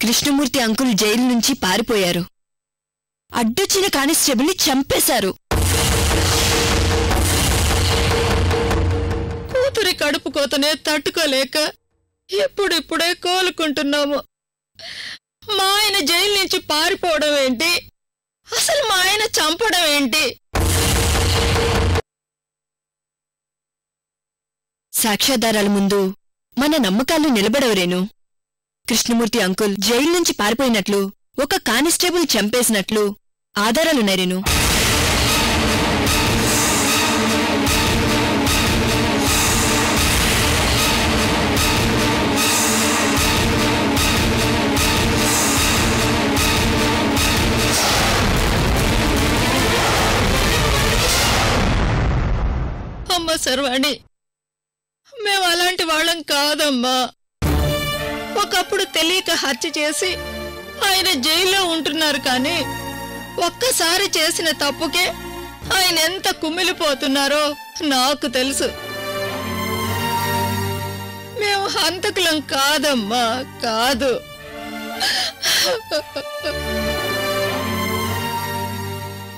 Krishnamurthy uncle jail నుంచి పారిపోయారు. అడ్డొచ్చిన కానిస్టేబుల్ని చంపేశారు. కూతురి కడుపు కోతనే తట్టుకోలేక ఇప్పుడిప్పుడే కోలుకుంటున్నాము. మా ఆయన జైలు నుంచి పారిపోవడం ఏంటి, అసలు మా ఆయన చంపడం ఏంటి? సాక్ష్యాధారాల ముందు మన నమ్మకాలు నిలబడవరేను. కృష్ణమూర్తి అంకుల్ జైలు నుంచి పారిపోయినట్లు, ఒక కానిస్టేబుల్ చంపేసినట్లు ఆధారాలున్నాయి రేను. అమ్మ సర్వాణి, మేము అలాంటి వాళ్ళం కాదమ్మా. ఒకప్పుడు తెలియక హత్య చేసి ఆయన జైల్లో ఉంటున్నారు, కానీ ఒక్కసారి చేసిన తప్పుకే ఆయన ఎంత కుమిలిపోతున్నారో నాకు తెలుసు. మేము హంతకులం కాదమ్మా, కాదు.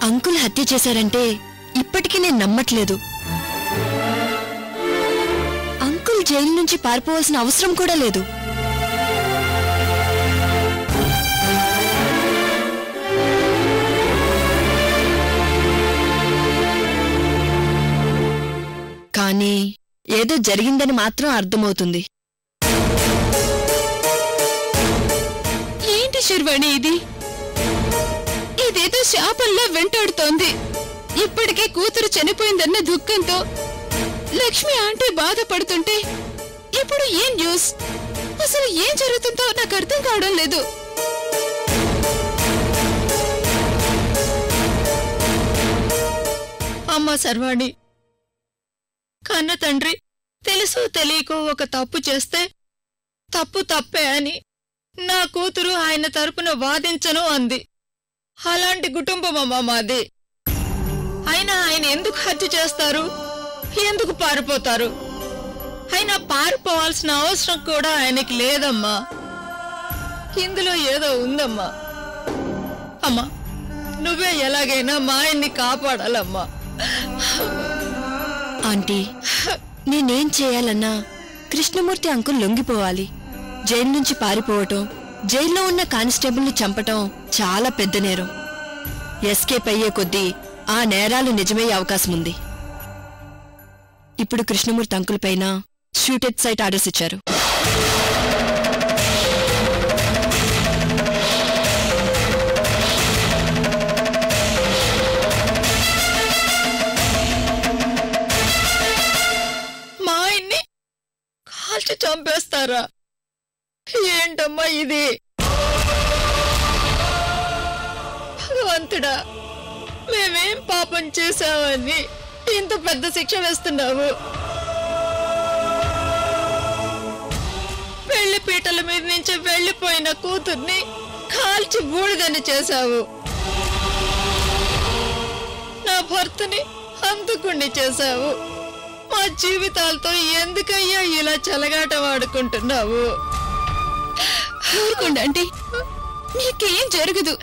అంకుల్ హత్య చేశారంటే ఇప్పటికీ నేను నమ్మట్లేదు. అంకుల్ జైలు నుంచి పారిపోవాల్సిన అవసరం కూడా లేదు. కానీ ఏదో జరిగిందని మాత్రం అర్థమవుతుంది. ఏంటి శర్వాణి ఇది? ఇదేదో శాపంలా వెంటాడుతోంది. ఇప్పటికే కూతురు చనిపోయిందన్న దుఃఖంతో లక్ష్మి ఆంటీ బాధపడుతుంటే ఇప్పుడు ఏం న్యూస్? అసలు ఏం జరుగుతుందో నాకు అర్థం కావడం లేదు. అమ్మ సర్వాణి, కన్న తండ్రి తెలుసో తెలియకో ఒక తప్పు చేస్తే తప్పు తప్పే అని నా కూతురు ఆయన తరపున వాదించను అంది. అలాంటి కుటుంబమమ్మా మాది. అయినా ఆయన ఎందుకు హత్య చేస్తారు, ఎందుకు పారిపోతారు? అయినా పారిపోవాల్సిన అవసరం కూడా ఆయనకి లేదమ్మా. ఇందులో ఏదో ఉందమ్మా. అమ్మా, నువ్వే ఎలాగైనా మా ఆయన్ని కాపాడాలమ్మా. ఆంటీ, నేనేం చేయాలన్నా కృష్ణమూర్తి అంకుల్ లొంగిపోవాలి. జైలు నుంచి పారిపోవటం, జైల్లో ఉన్న కానిస్టేబుల్ని చంపటం చాలా పెద్ద నేరం. ఎస్కేప్ అయ్యే కొద్దీ ఆ నేరాలు నిజమయ్యే అవకాశం ఉంది. ఇప్పుడు కృష్ణమూర్తి అంకుల్ పైన షూటెడ్ సైట్ ఆర్డర్స్ ఇచ్చారు. మా ఆయన్ని కాల్చి చంపేస్తారా? ఏంటమ్మా ఇది? భగవంతుడా, మేమేం పాపం చేశామని ఇంత పెద్ద శిక్ష వేస్తున్నావు? పెళ్లి పీటల మీద నుంచి వెళ్లిపోయిన కూతుర్ని కాల్చి బూడిదని చేశావు. నా భర్తని హంతకుణ్ణి చేశావు. మా జీవితాలతో ఎందుకయ్యా ఇలా చెలగాటం ఆడుకుంటున్నావు? ఊరుకోండి, మీకేం జరగదు.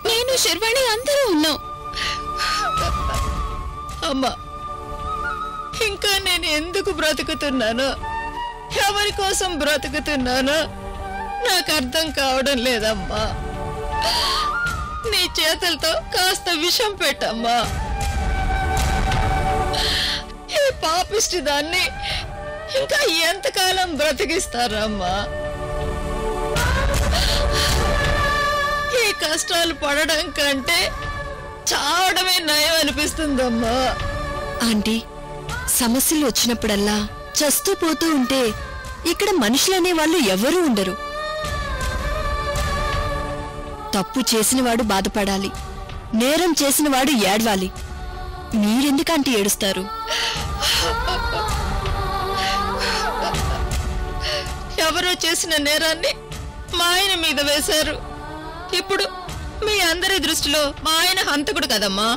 నేను శర్వాణి అందరూ ఉన్నాం. అమ్మా, ఇంకా నేను ఎందుకు బ్రతుకుతున్నానో, ఎవరి కోసం బ్రతుకుతున్నానో నాకు అర్థం కావడం లేదమ్మా. నీ చేతులతో కాస్త విషం పెట్టమ్మా. ఈ పాపిష్టి దాన్ని ఇంకా ఎంతకాలం బ్రతికిస్తారమ్మా? ఈ కష్టాలు పడడం కంటే చావడమే నయం అనిపిస్తుందమ్మా. ఆంటీ, సమస్యలు వచ్చినప్పుడల్లా చస్తూ పోతూ ఉంటే ఇక్కడ మనుషులనే వాళ్ళు ఎవరూ ఉండరు. తప్పు చేసినవాడు బాధపడాలి, నేరం చేసినవాడు ఏడవాలి. మీరెందుకంటే ఏడుస్తారు? ఎవరో చేసిన నేరాన్ని మా ఆయన మీద వేశారు. ఇప్పుడు మీ అందరి దృష్టిలో మా ఆయన హంతకుడు కదమ్మా.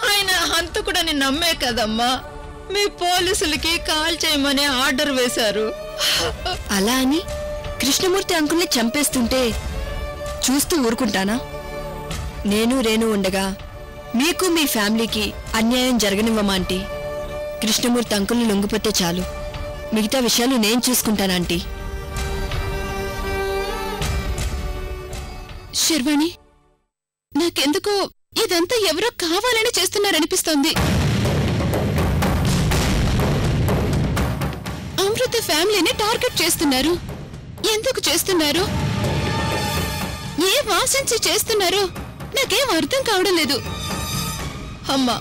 ఆయన హంతకుడని నమ్మే కదమ్మా మీ పోలీసులకి కాల్ చేయమని ఆర్డర్ వేశారు. అలా అని కృష్ణమూర్తి అంకుల్ని చంపేస్తుంటే చూస్తూ ఊరుకుంటానా? నేను రేణు ఉండగా మీకు మీ ఫ్యామిలీకి అన్యాయం జరగనివ్వమా ఆంటీ? కృష్ణమూర్తి అంకుల్ని లొంగిపోతే చాలు, మిగతా విషయాలు నేను చూసుకుంటానంటీ. శర్వాణి, నాకెందుకో ఇదంతా ఎవరో కావాలని చేస్తున్నారనిపిస్తోంది. అమృత ఫ్యామిలీని టార్గెట్ చేస్తున్నారు. ఎందుకు చేస్తున్నారు, ఏం ఆశించి చేస్తున్నారో నాకేం అర్థం కావడం లేదు. అమ్మా,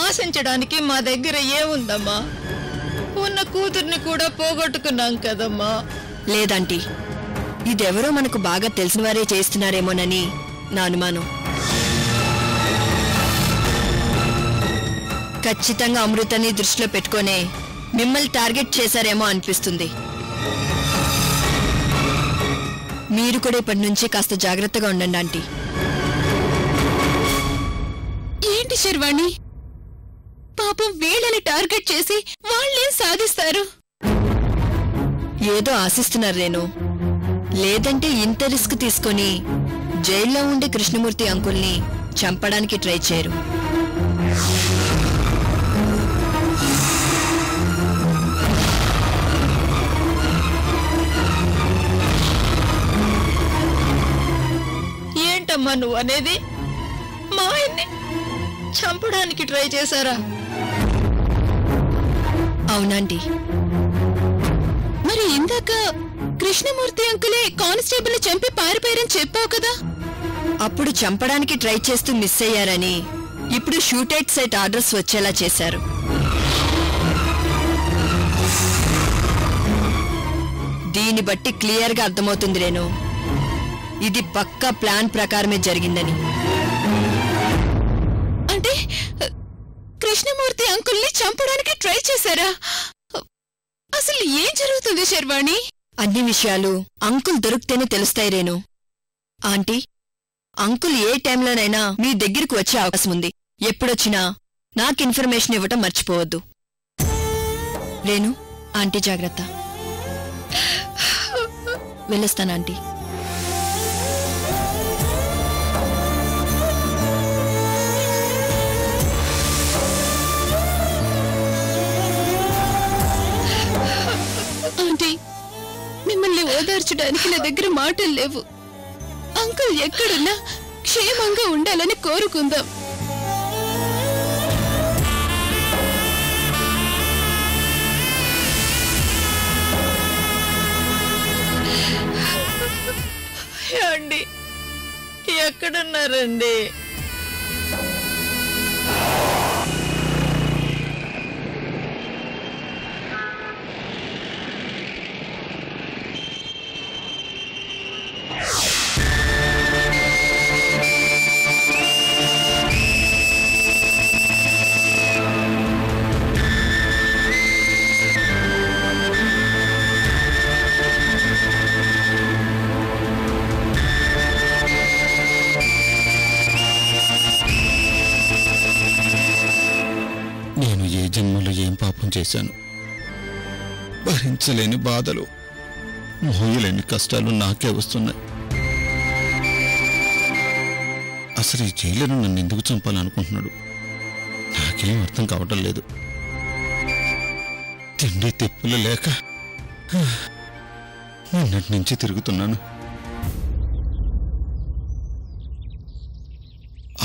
ఆశించడానికి మా దగ్గర ఏముందమ్మా? ఉన్న కూతుర్ని కూడా పోగొట్టుకున్నాం కదమ్మా. లేదంటీ, ఇదెవరో మనకు బాగా తెలిసిన వారే చేస్తున్నారేమోనని నా అనుమానం. ఖచ్చితంగా అమృతని దృష్టిలో పెట్టుకునే మిమ్మల్ని టార్గెట్ చేశారేమో అనిపిస్తుంది. మీరు కూడా ఇప్పటి నుంచి కాస్త జాగ్రత్తగా ఉండండి ఆంటీ. ఏంటి శర్వాణి, పాపం వీళ్ళని టార్గెట్ చేసి వాళ్ళేం సాధిస్తారు? ఏదో ఆశిస్తున్నారు రేణు. లేదంటే ఇంత రిస్క్ తీసుకొని జైల్లో ఉండే కృష్ణమూర్తి అంకుల్ని చంపడానికి ట్రై చేయరు. ఏంటమ్మా నువ్వు అనేది? మా ఆయన్ని చంపడానికి ట్రై చేశారా? అవునండి. మరి ఇందాక కృష్ణమూర్తి అంకులే కానిస్టేబుల్ చంపి పారిపోయారని చెప్పావు కదా? అప్పుడు చంపడానికి ట్రై చేస్తూ మిస్ అయ్యారని ఇప్పుడు షూటౌట్ సైట్ ఆర్డర్స్ వచ్చేలా చేశారు. దీన్ని బట్టి క్లియర్ గా అర్థమవుతుంది రేణు, ఇది పక్కా ప్లాన్ ప్రకారమే జరిగిందని. అంటే కృష్ణమూర్తి అంకుల్ని చంపడానికి ట్రై చేశారా? అసలు ఏం జరుగుతుంది శర్వాణి? అన్ని విషయాలు అంకుల్ దొరికితేనే తెలుస్తాయి రేణు. ఆంటీ, అంకుల్ ఏ టైంలోనైనా మీ దగ్గరకు వచ్చే అవకాశం ఉంది. ఎప్పుడొచ్చినా నాకు ఇన్ఫర్మేషన్ ఇవ్వటం మర్చిపోవద్దు. రేణు, ఆంటీ జాగ్రత్త. వెళ్ళొస్తాను ఆంటీ. ఆంటీ, మిమ్మల్ని ఓదార్చడానికి నా దగ్గర మాటలు లేవు. అంకుల్ ఎక్కడున్నా క్షేమంగా ఉండాలని కోరుకుందాం. అండి, ఎక్కడున్నారండి? జన్మలో ఏం పాపం చేశాను? భరించలేని బాధలు, మోయలేని కష్టాలు నాకే వస్తున్నాయి. అసలు ఈ జైలును నన్ను ఎందుకు చంపాలనుకుంటున్నాడు? నాకేం అర్థం కావటం లేదు. తిండి తెప్పులు లేక నిన్నటి నుంచి తిరుగుతున్నాను.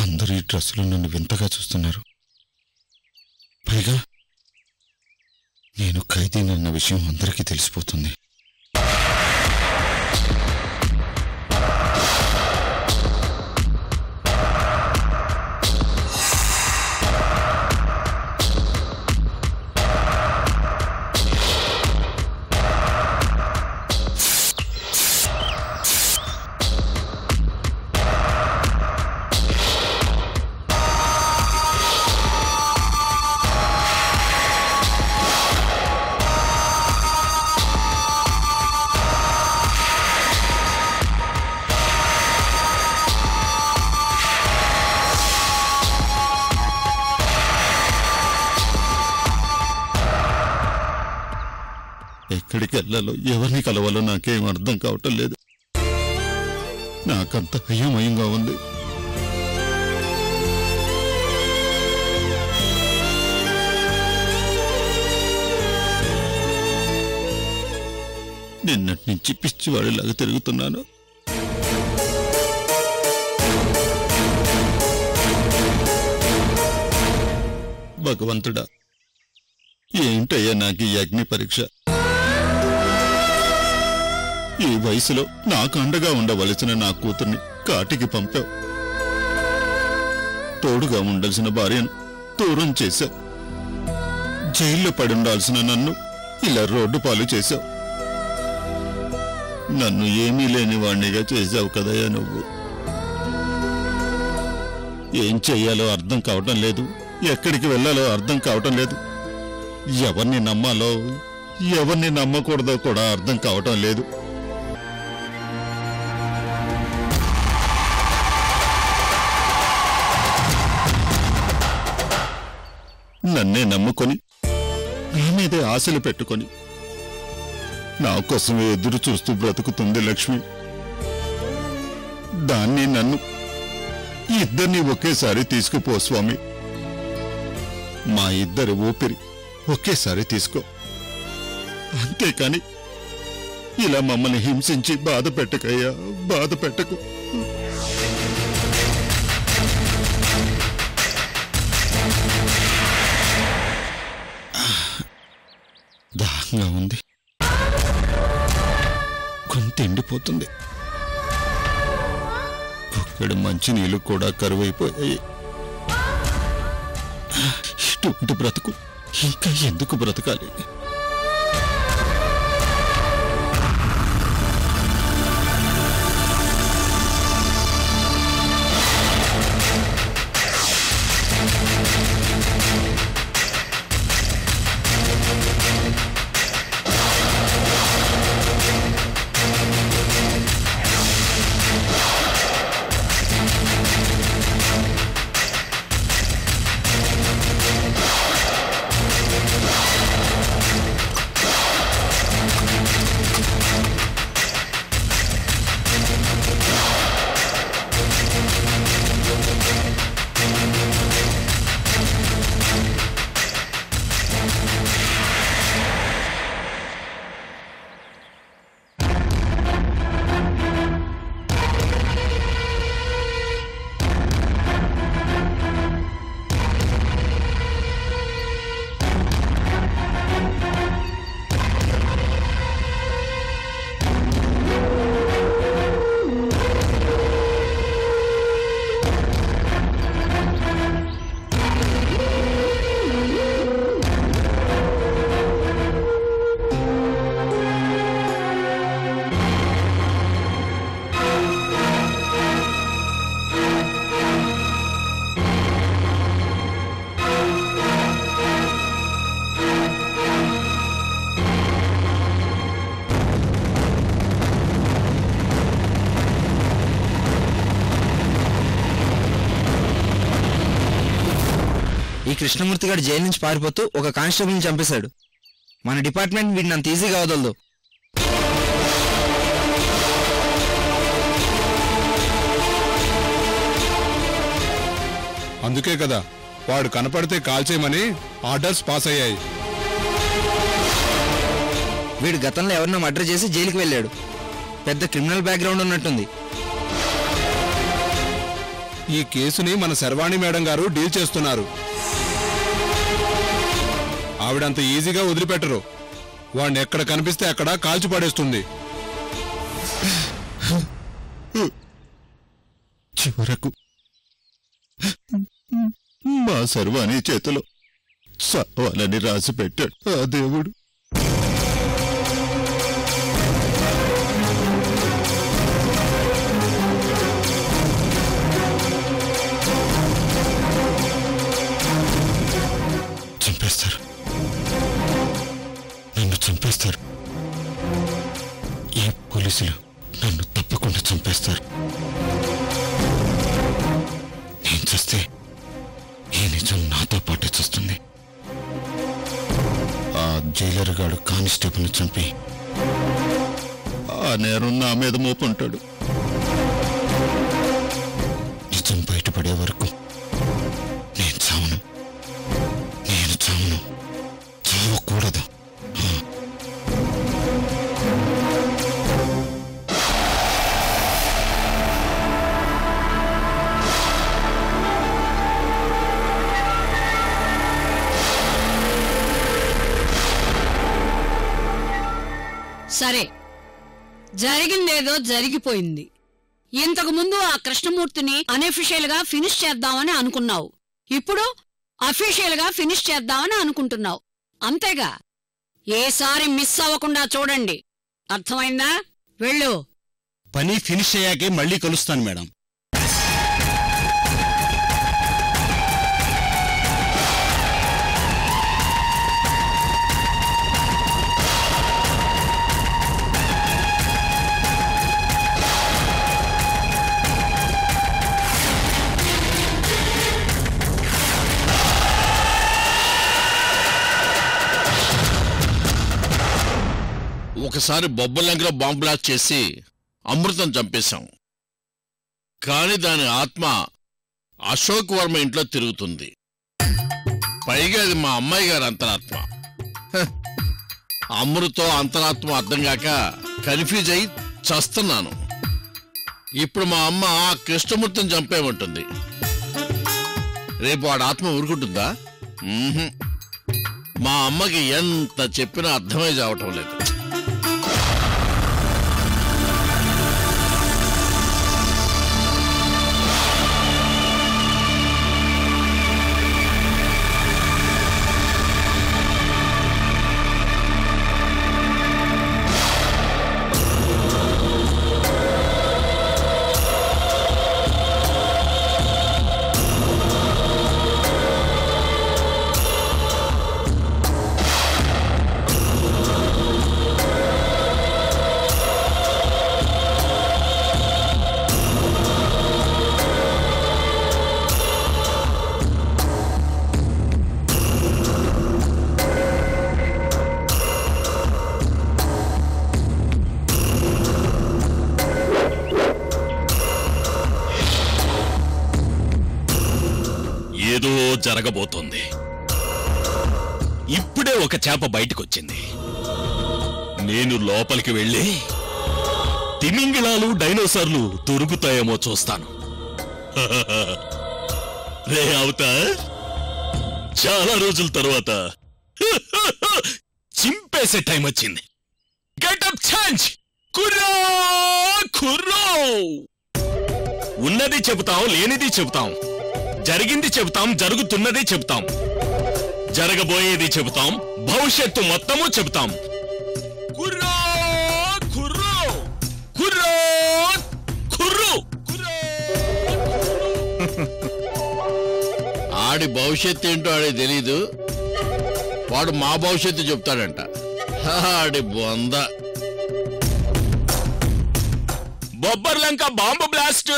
అందరూ ఈ డ్రెస్సులో నన్ను వింతగా చూస్తున్నారు. పైగా నేను ఖైదీనన్న విషయం అందరికీ తెలిసిపోతుంది. ఎక్కడికి వెళ్ళాలో ఎవరిని కలవాలో నాకేం అర్థం కావటం లేదు. నాకంత అయోమయంగా ఉంది. నిన్నటి నుంచి పిచ్చివాడిలాగా తిరుగుతున్నాను. భగవంతుడా, ఏంటయ్యా నాకు ఈ అగ్ని పరీక్ష? ఈ వయసులో నాకు అండగా ఉండవలసిన నా కూతుర్ని కాటికి పంపావు. తోడుగా ఉండాల్సిన భార్యను దూరం చేశావు. జైల్లో పడి ఉండాల్సిన నన్ను ఇలా రోడ్డు పాలు చేశావు. నన్ను ఏమీ లేని వాణ్ణిగా చేశావు కదయ్యా నువ్వు. ఏం చెయ్యాలో అర్థం కావటం లేదు. ఎక్కడికి వెళ్ళాలో అర్థం కావటం లేదు. ఎవరిని నమ్మాలో ఎవరిని నమ్మకూడదో కూడా అర్థం కావటం లేదు. నన్నే నమ్ముకొని నా మీదే ఆశలు పెట్టుకొని నా కోసమే ఎదురు చూస్తూ బ్రతుకుతుంది లక్ష్మి. దాన్ని నన్ను ఇద్దరిని ఒకేసారి తీసుకుపో స్వామి. మా ఇద్దరి ఊపిరి ఒకేసారి తీసుకో. అంతేకాని ఇలా మమ్మల్ని హింసించి బాధ పెట్టకయ్యా, బాధ పెట్టకు. దాహంగా ఉంది, గొంతు ఎండిపోతుంది. ఒక్కడు మంచినీళ్ళు కూడా కరువైపోయాయి. ఇటువంటి బ్రతుకు ఇంకా ఎందుకు బ్రతకాలి? ఈ కృష్ణమూర్తి గారు జైలు నుంచి పారిపోతూ ఒక కానిస్టేబుల్ని చంపేశాడు. మన డిపార్ట్మెంట్ వీడిని అంత ఈజీగా వదలదు. అందుకే కదా వాడు కనపడితే కాల్చేయమని ఆర్డర్స్ పాస్ అయ్యాయి. వీడు గతంలో ఎవరినో మర్డర్ చేసి జైలుకి వెళ్ళాడు. పెద్ద క్రిమినల్ బ్యాక్గ్రౌండ్ ఉన్నట్టుంది. ఈ కేసుని మన శర్వాణి మేడం గారు డీల్ చేస్తున్నారు. ఆవిడంత ఈజీగా వదిలిపెట్టరు. వాడిని ఎక్కడ కనిపిస్తే అక్కడ కాల్చి పడేస్తుంది. చివరకు మా శర్వాణి చేతిలో చావాలని రాసి పెట్టాడు ఆ దేవుడు. చంపేస్తారు, నన్ను చంపేస్తారు. ఈ పోలీసులు నన్ను తప్పకుండా చంపేస్తారు. నేను చస్తే ఈ నిజం నాతో పాటే చూస్తుంది. ఆ జైలర్ గాడు కానిస్టేబుల్ని చంపి ఆ నేరం నా మీద మోపుంటాడు. నిజం బయటపడే వరకు నేను చావను, చావకూడదు. సరే, జరిగిందేదో జరిగిపోయింది. ఇంతకు ముందు ఆ కృష్ణమూర్తిని అనఫిషియల్ గా ఫినిష్ చేద్దామని అనుకున్నావు, ఇప్పుడు అఫీషియల్ గా ఫినిష్ చేద్దామని అనుకుంటున్నావు. అంతేగా? ఏసారి మిస్ అవ్వకుండా చూడండి, అర్థమైందా? వెళ్ళు. పని ఫినిష్ అయ్యాకే మళ్ళీ కలుస్తాను మేడం. ఒకసారి బొబ్బలంకలో బాంబు బ్లాస్ట్ చేసి అమృతం చంపేశాం. కాని దాని ఆత్మ అశోక్ వర్మ ఇంట్లో తిరుగుతుంది. పైగా అది మా అమ్మాయి గారి అంతరాత్మ. అమృతం అంతరాత్మ అర్థం కాక కన్ఫ్యూజ్ అయి చస్తున్నాను. ఇప్పుడు మా అమ్మ ఆ కృష్ణమూర్తిని చంపేయమంటుంది. రేపు వాడి ఆత్మ ఊరుకుంటుందా? మా అమ్మకి ఎంత చెప్పినా అర్థమై చావటం లేదు. ఏదో జరగబోతోంది. ఇప్పుడే ఒక చేప బయటకొచ్చింది. నేను లోపలికి వెళ్ళి తిమింగిలాలు డైనోసార్లు దొరుకుతాయేమో చూస్తాను. రే అవతార్, చాలా రోజుల తర్వాత చింపేసే టైం వచ్చింది. Getup change. కుర్రో కుర్రో. ఉన్నది చెబుతాం, లేనిది చెబుతాం, జరిగింది చెబుతాం, జరుగుతున్నది చెబుతాం, జరగబోయేది చెబుతాం, భవిష్యత్తు మొత్తము చెబుతాం. కుర్రో కుర్రో కుర్రో కుర్రో కుర్రో. ఆడి భవిష్యత్తు ఏంటో ఆడి తెలీదు, వాడు మా భవిష్యత్తు చెప్తాడంట. ఆడి బొంద. బొబ్బర్లంక బాంబు బ్లాస్ట్,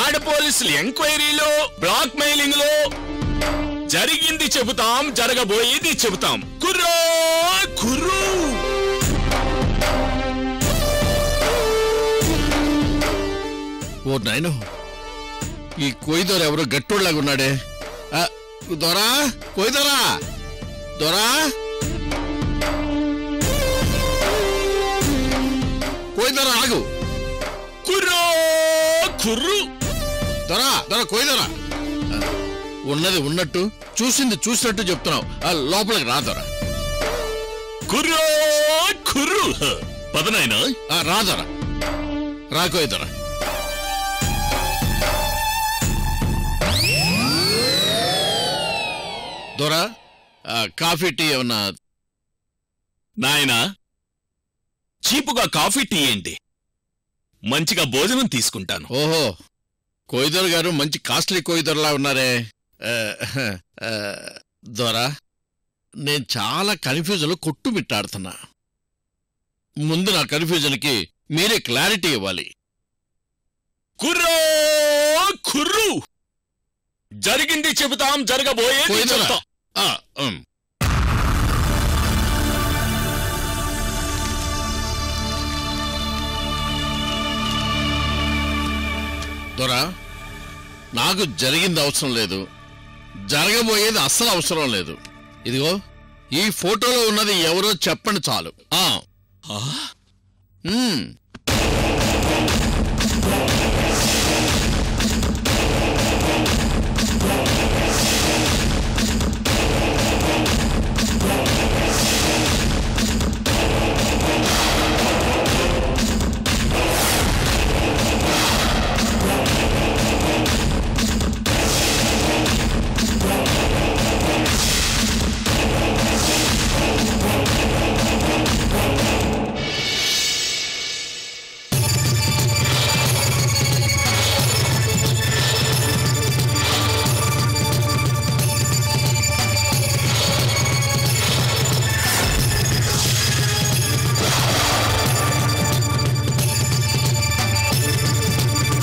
ఆడ పోలీసులు ఎంక్వైరీలో, బ్లాక్ మెయిలింగ్ లో, జరిగింది చెబుతాం, జరగబోయేది చెబుతాం. కుర్రో కుర్రో. ఓ నాయనో, ఈ కొయ్యదొర ఎవరో గట్టోళ్ళలాగా ఉన్నాడే. దొరా, కొయ్యదొరా, దొరా, కొయ్యదొర ఆగు. కుర్రో కుర్రు. దొరా దొరా, కొయ్యదొరా. ఉన్నది ఉన్నట్టు, చూసింది చూసినట్టు చెప్తున్నావు. లోపలికి రా దొరా. కుర్రో కుర్రు. పదనాయనా. రా దొరా, రా కొయ్యదొరా. దొరా, కాఫీ టీ ఏమన్నా? నాయనా, చీపుగా కాఫీ టీ ఏంటి? మంచిగా భోజనం తీసుకుంటాను. ఓహో, కొయ్యదొర గారు మంచి కాస్ట్లీ కొయ్యదొరలా ఉన్నారే. దొరా, నేను చాలా కన్ఫ్యూజన్లో కొట్టుమిట్టాడుతున్నా. ముందు నా కన్ఫ్యూజన్కి మీరే క్లారిటీ ఇవ్వాలి. కుర్రో కుర్రు. జరిగింది చెబుతాం, జరగబోయేది చెబుతాం. దొరా, నాకు జరిగింది అవసరం లేదు, జరగబోయేది అస్సలు అవసరం లేదు. ఇదిగో ఈ ఫోటోలో ఉన్నది ఎవరో చెప్పండి చాలు.